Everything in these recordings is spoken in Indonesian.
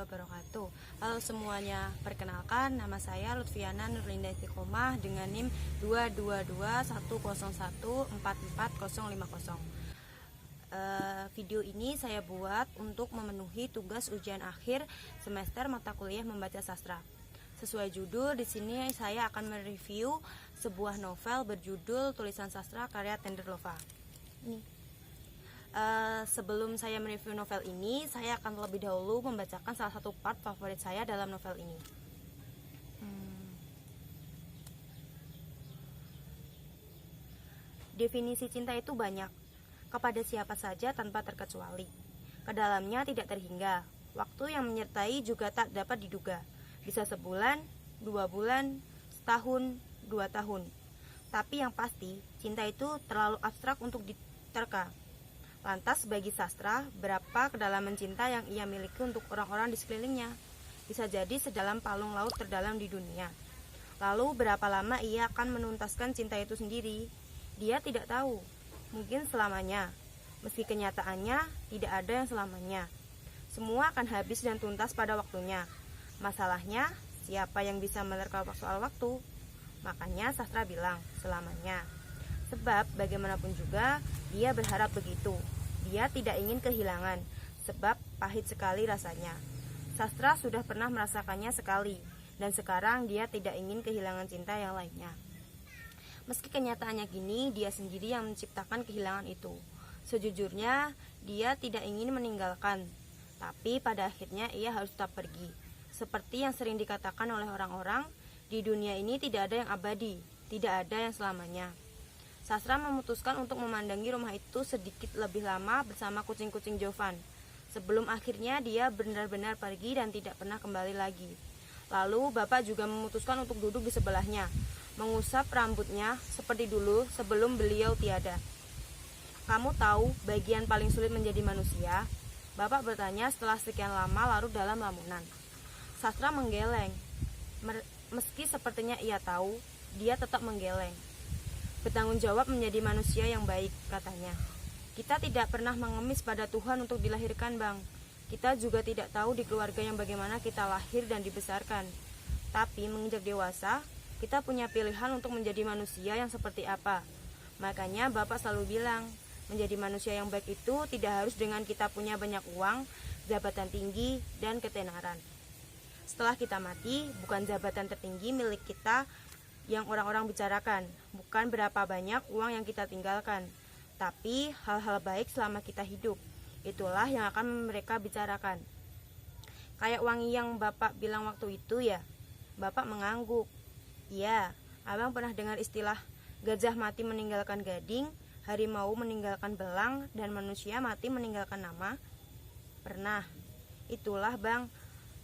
wabarakatuh. Halo semuanya, perkenalkan nama saya Lutfiana Nurlinda Istiqomah dengan NIM 22210144050. Video ini saya buat untuk memenuhi tugas ujian akhir semester mata kuliah membaca sastra. Sesuai judul, di sini saya akan mereview sebuah novel berjudul Tulisan Sastra karya Tenderlova. Sebelum saya mereview novel ini, saya akan terlebih dahulu membacakan salah satu part favorit saya dalam novel ini. Definisi cinta itu banyak, kepada siapa saja tanpa terkecuali. Kedalamnya tidak terhingga, waktu yang menyertai juga tak dapat diduga. Bisa sebulan, 2 bulan, setahun, 2 tahun. Tapi yang pasti, cinta itu terlalu abstrak untuk diterka. Lantas bagi sastra, berapa kedalaman cinta yang ia miliki untuk orang-orang di sekelilingnya? Bisa jadi sedalam palung laut terdalam di dunia. Lalu berapa lama ia akan menuntaskan cinta itu sendiri? Dia tidak tahu. Mungkin selamanya. Meski kenyataannya tidak ada yang selamanya. Semua akan habis dan tuntas pada waktunya. Masalahnya, siapa yang bisa menerka soal waktu? Makanya sastra bilang selamanya. Sebab bagaimanapun juga dia berharap begitu. Dia tidak ingin kehilangan, sebab pahit sekali rasanya. Sastra sudah pernah merasakannya sekali, dan sekarang dia tidak ingin kehilangan cinta yang lainnya. Meski kenyataannya gini, dia sendiri yang menciptakan kehilangan itu. Sejujurnya, dia tidak ingin meninggalkan, tapi pada akhirnya ia harus tetap pergi. Seperti yang sering dikatakan oleh orang-orang, di dunia ini tidak ada yang abadi, tidak ada yang selamanya. Sastra memutuskan untuk memandangi rumah itu sedikit lebih lama bersama kucing-kucing Jovan. Sebelum akhirnya dia benar-benar pergi dan tidak pernah kembali lagi. Lalu bapak juga memutuskan untuk duduk di sebelahnya, mengusap rambutnya seperti dulu sebelum beliau tiada. Kamu tahu bagian paling sulit menjadi manusia? Bapak bertanya setelah sekian lama larut dalam lamunan. Sastra menggeleng. Meski sepertinya ia tahu, dia tetap menggeleng. Bertanggung jawab menjadi manusia yang baik, katanya. Kita tidak pernah mengemis pada Tuhan untuk dilahirkan, Bang. Kita juga tidak tahu di keluarga yang bagaimana kita lahir dan dibesarkan. Tapi menginjak dewasa, kita punya pilihan untuk menjadi manusia yang seperti apa. Makanya Bapak selalu bilang, menjadi manusia yang baik itu tidak harus dengan kita punya banyak uang, jabatan tinggi, dan ketenaran. Setelah kita mati, bukan jabatan tertinggi milik kita yang orang-orang bicarakan, bukan berapa banyak uang yang kita tinggalkan, tapi hal-hal baik selama kita hidup. Itulah yang akan mereka bicarakan. Kayak wangi yang Bapak bilang waktu itu ya. Bapak mengangguk. Iya, Abang pernah dengar istilah gajah mati meninggalkan gading, harimau meninggalkan belang, dan manusia mati meninggalkan nama? Pernah. Itulah Bang,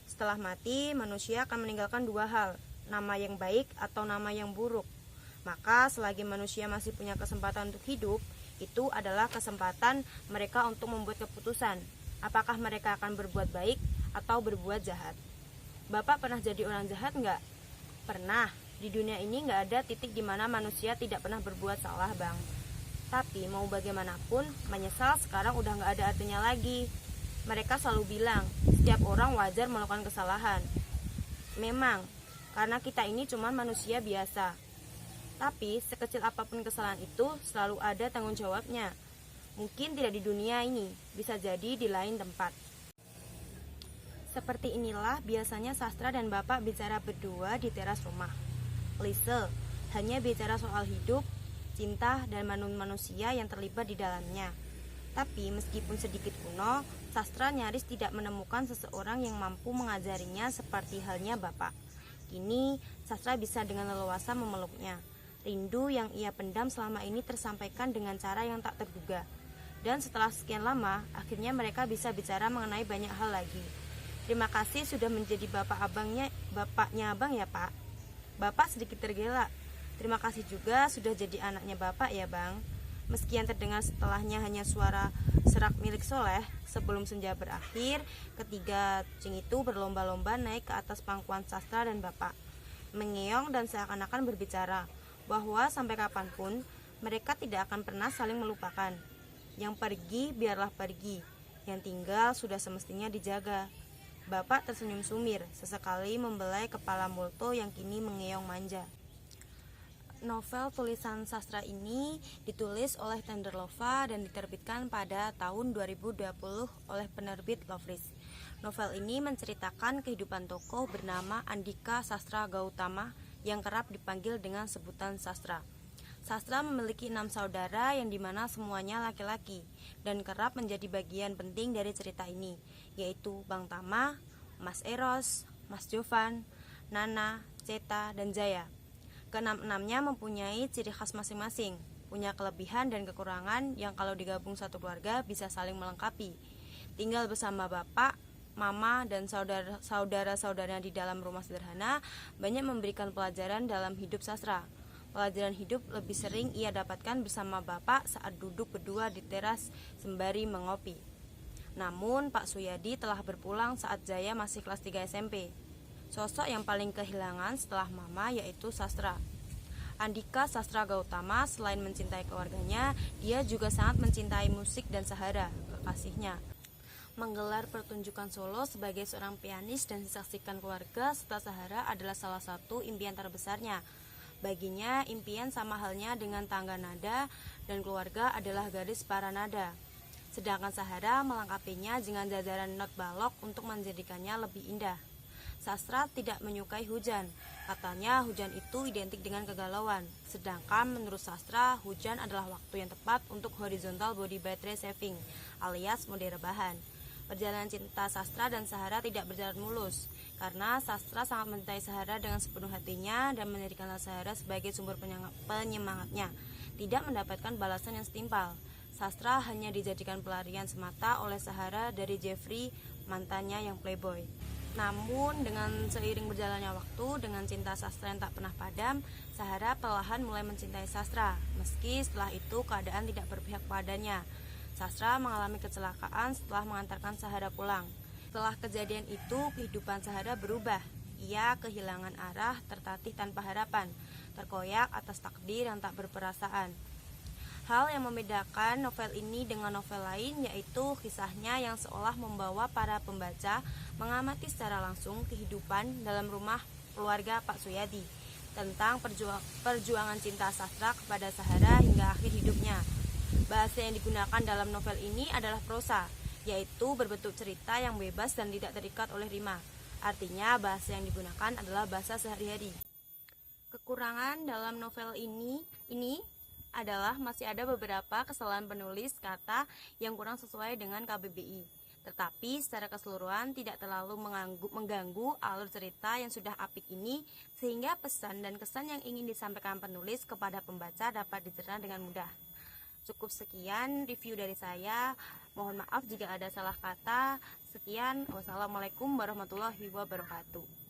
setelah mati manusia akan meninggalkan 2 hal, nama yang baik atau nama yang buruk. Maka selagi manusia masih punya kesempatan untuk hidup, itu adalah kesempatan mereka untuk membuat keputusan apakah mereka akan berbuat baik atau berbuat jahat. Bapak pernah jadi orang jahat nggak? Pernah. Di dunia ini nggak ada titik di mana manusia tidak pernah berbuat salah, Bang. Tapi mau bagaimanapun, menyesal sekarang udah nggak ada artinya lagi. Mereka selalu bilang setiap orang wajar melakukan kesalahan. Memang karena kita ini cuma manusia biasa. Tapi sekecil apapun kesalahan itu selalu ada tanggung jawabnya. Mungkin tidak di dunia ini, bisa jadi di lain tempat. Seperti inilah biasanya sastra dan Bapak bicara berdua di teras rumah. Klise, hanya bicara soal hidup, cinta, dan manusia yang terlibat di dalamnya. Tapi meskipun sedikit kuno, sastra nyaris tidak menemukan seseorang yang mampu mengajarinya seperti halnya Bapak. Kini, sastra bisa dengan leluasa memeluknya. Rindu yang ia pendam selama ini tersampaikan dengan cara yang tak terduga. Dan setelah sekian lama, akhirnya mereka bisa bicara mengenai banyak hal lagi. Terima kasih sudah menjadi bapaknya Abang ya, Pak. Bapak sedikit tergelak. Terima kasih juga sudah jadi anaknya Bapak ya, Bang. Meski yang terdengar setelahnya hanya suara serak milik Soleh. Sebelum senja berakhir, ketiga kucing itu berlomba-lomba naik ke atas pangkuan sastra dan Bapak, mengeong dan seakan-akan berbicara bahwa sampai kapanpun mereka tidak akan pernah saling melupakan. Yang pergi biarlah pergi, yang tinggal sudah semestinya dijaga. Bapak tersenyum sumir, sesekali membelai kepala Multo yang kini mengeong manja. Novel tulisan sastra ini ditulis oleh Tenderlova dan diterbitkan pada tahun 2020 oleh penerbit Lovris. Novel ini menceritakan kehidupan tokoh bernama Andika Sastra Gautama yang kerap dipanggil dengan sebutan Sastra. Sastra memiliki 6 saudara yang dimana semuanya laki-laki dan kerap menjadi bagian penting dari cerita ini, yaitu Bang Tama, Mas Eros, Mas Jovan, Nana, Ceta, dan Jaya. Keenam-enamnya mempunyai ciri khas masing-masing, punya kelebihan dan kekurangan yang kalau digabung satu keluarga bisa saling melengkapi. Tinggal bersama bapak, mama, dan saudara-saudaranya di dalam rumah sederhana, banyak memberikan pelajaran dalam hidup sastra. Pelajaran hidup lebih sering ia dapatkan bersama bapak saat duduk berdua di teras sembari mengopi. Namun Pak Suyadi telah berpulang saat Jaya masih kelas 3 SMP. Sosok yang paling kehilangan setelah mama yaitu Sastra. Andika Sastra Gautama selain mencintai keluarganya, dia juga sangat mencintai musik dan Sahara, kekasihnya. Menggelar pertunjukan solo sebagai seorang pianis dan disaksikan keluarga serta Sahara adalah salah satu impian terbesarnya. Baginya, impian sama halnya dengan tangga nada dan keluarga adalah garis para nada. Sedangkan Sahara melengkapinya dengan jajaran not balok untuk menjadikannya lebih indah. Sastra tidak menyukai hujan. Katanya hujan itu identik dengan kegalauan. Sedangkan menurut Sastra, hujan adalah waktu yang tepat untuk horizontal body battery saving, alias mode rebahan. Perjalanan cinta Sastra dan Sahara tidak berjalan mulus, karena Sastra sangat mencintai Sahara dengan sepenuh hatinya dan menjadikan Sahara sebagai sumber penyemangatnya. Tidak mendapatkan balasan yang setimpal. Sastra hanya dijadikan pelarian semata oleh Sahara dari Jeffrey, mantannya yang playboy. Namun dengan seiring berjalannya waktu, dengan cinta Sastra yang tak pernah padam, Sahara perlahan mulai mencintai Sastra. Meski setelah itu keadaan tidak berpihak padanya. Sastra mengalami kecelakaan setelah mengantarkan Sahara pulang. Setelah kejadian itu, kehidupan Sahara berubah. Ia kehilangan arah, tertatih tanpa harapan, terkoyak atas takdir yang tak berperasaan. Hal yang membedakan novel ini dengan novel lain yaitu kisahnya yang seolah membawa para pembaca mengamati secara langsung kehidupan dalam rumah keluarga Pak Suyadi tentang perjuangan cinta Sastra kepada Sahara hingga akhir hidupnya. Bahasa yang digunakan dalam novel ini adalah prosa, yaitu berbentuk cerita yang bebas dan tidak terikat oleh rima. Artinya bahasa yang digunakan adalah bahasa sehari-hari. Kekurangan dalam novel ini adalah masih ada beberapa kesalahan penulis kata yang kurang sesuai dengan KBBI. Tetapi secara keseluruhan tidak terlalu mengganggu alur cerita yang sudah apik ini, sehingga pesan dan kesan yang ingin disampaikan penulis kepada pembaca dapat dicerna dengan mudah. Cukup sekian review dari saya. Mohon maaf jika ada salah kata. Sekian, wassalamualaikum warahmatullahi wabarakatuh.